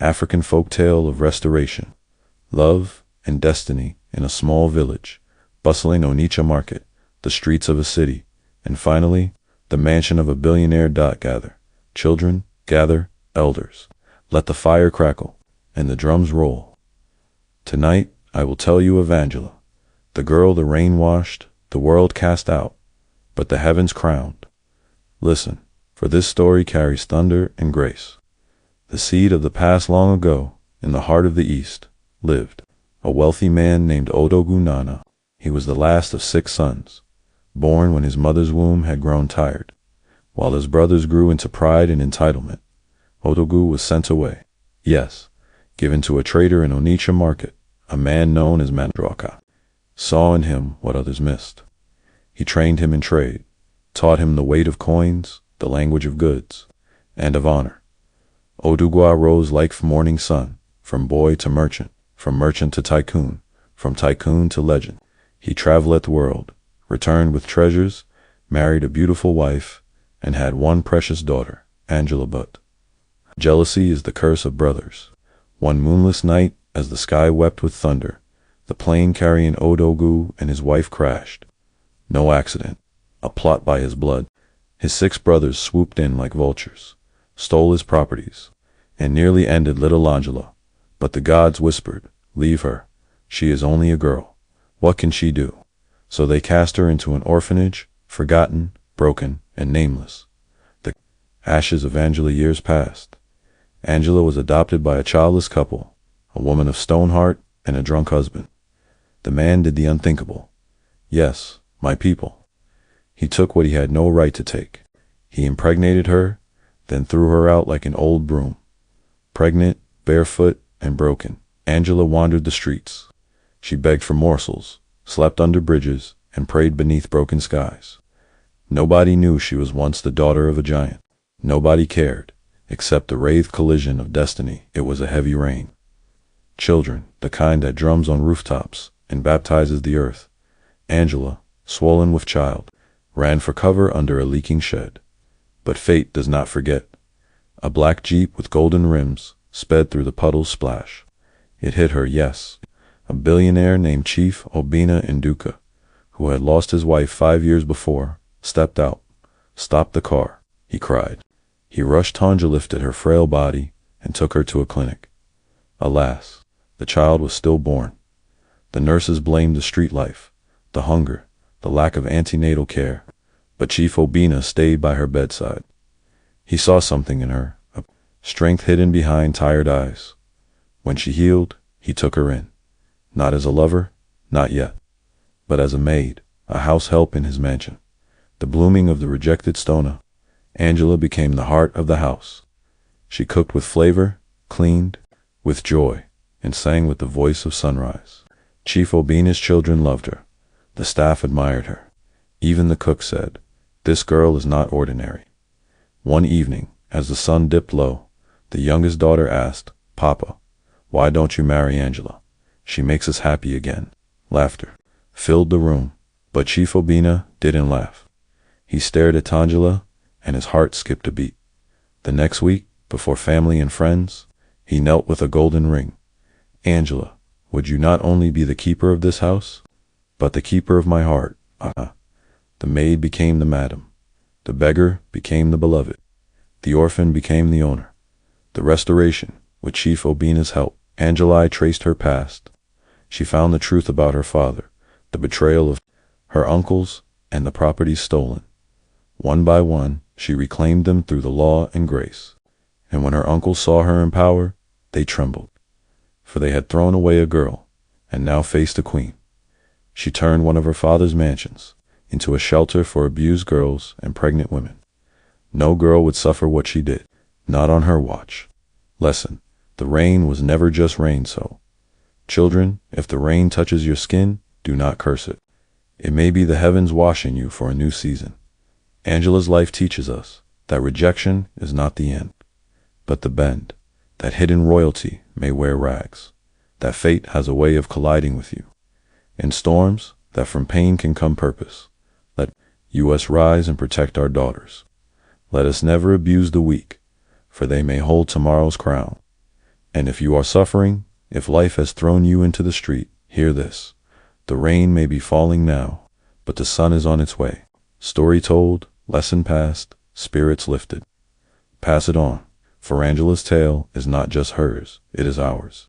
African folk tale of restoration, love, and destiny in a small village, bustling Onitsha market, the streets of a city, and finally, the mansion of a billionaire. Gather, children, gather, elders. Let the fire crackle, and the drums roll. Tonight, I will tell you of Angela, the girl the rain washed, the world cast out, but the heavens crowned. Listen, for this story carries thunder and grace. The seed of the past long ago, in the heart of the East, lived a wealthy man named Odogwu Nana. He was the last of 6 sons, born when his mother's womb had grown tired. While his brothers grew into pride and entitlement, Odogwu was sent away. Yes, given to a trader in Onitsha market, a man known as Mandraka. Saw in him what others missed. He trained him in trade, taught him the weight of coins, the language of goods, and of honor. Odogwu rose like morning sun, from boy to merchant, from merchant to tycoon, from tycoon to legend. He traveled the world, returned with treasures, married a beautiful wife, and had one precious daughter, Angela. But jealousy is the curse of brothers. One moonless night, as the sky wept with thunder, the plane carrying Odogwu and his wife crashed. No accident, a plot by his blood. His 6 brothers swooped in like vultures, stole his properties, and nearly ended little Angela. But the gods whispered, "Leave her. She is only a girl. What can she do?" So they cast her into an orphanage, forgotten, broken, and nameless. The ashes of Angela. Years passed. Angela was adopted by a childless couple, a woman of stone heart and a drunk husband. The man did the unthinkable. Yes, my people. He took what he had no right to take. He impregnated her, then threw her out like an old broom. Pregnant, barefoot, and broken, Angela wandered the streets. She begged for morsels, slept under bridges, and prayed beneath broken skies. Nobody knew she was once the daughter of a giant. Nobody cared, except the wraith collision of destiny. It was a heavy rain. Children, the kind that drums on rooftops and baptizes the earth. Angela, swollen with child, ran for cover under a leaking shed. But fate does not forget. A black Jeep with golden rims sped through the puddle's splash. It hit her, yes. A billionaire named Chief Obinna Nduka, who had lost his wife 5 years before, stepped out. "Stop the car," he cried. He rushed Angela, lifted her frail body, and took her to a clinic. Alas, the child was stillborn. The nurses blamed the street life, the hunger, the lack of antenatal care, but Chief Obinna stayed by her bedside. He saw something in her, a strength hidden behind tired eyes. When she healed, he took her in, not as a lover, not yet, but as a maid, a house help in his mansion. The blooming of the rejected Stona, Angela became the heart of the house. She cooked with flavor, cleaned with joy, and sang with the voice of sunrise. Chief Obinna's children loved her. The staff admired her. Even the cook said, "This girl is not ordinary." One evening, as the sun dipped low, the youngest daughter asked, "Papa, why don't you marry Angela? She makes us happy again." Laughter filled the room, but Chief Obinna didn't laugh. He stared at Angela, and his heart skipped a beat. The next week, before family and friends, he knelt with a golden ring. "Angela, would you not only be the keeper of this house, but the keeper of my heart?" The maid became the madam. The beggar became the beloved. The orphan became the owner. The restoration, with Chief Obinna's help, Angela traced her past. She found the truth about her father, the betrayal of her uncles, and the properties stolen. One by one, she reclaimed them through the law and grace. And when her uncles saw her in power, they trembled, for they had thrown away a girl, and now faced a queen. She turned one of her father's mansions into a shelter for abused girls and pregnant women. No girl would suffer what she did, not on her watch. Lesson: the rain was never just rain. So, children, if the rain touches your skin, do not curse it. It may be the heavens washing you for a new season. Angela's life teaches us that rejection is not the end, but the bend, that hidden royalty may wear rags, that fate has a way of colliding with you. In storms, that from pain can come purpose. Let us rise and protect our daughters. Let us never abuse the weak, for they may hold tomorrow's crown. And if you are suffering, if life has thrown you into the street, hear this. The rain may be falling now, but the sun is on its way. Story told, lesson passed, spirits lifted. Pass it on, for Angela's tale is not just hers, it is ours.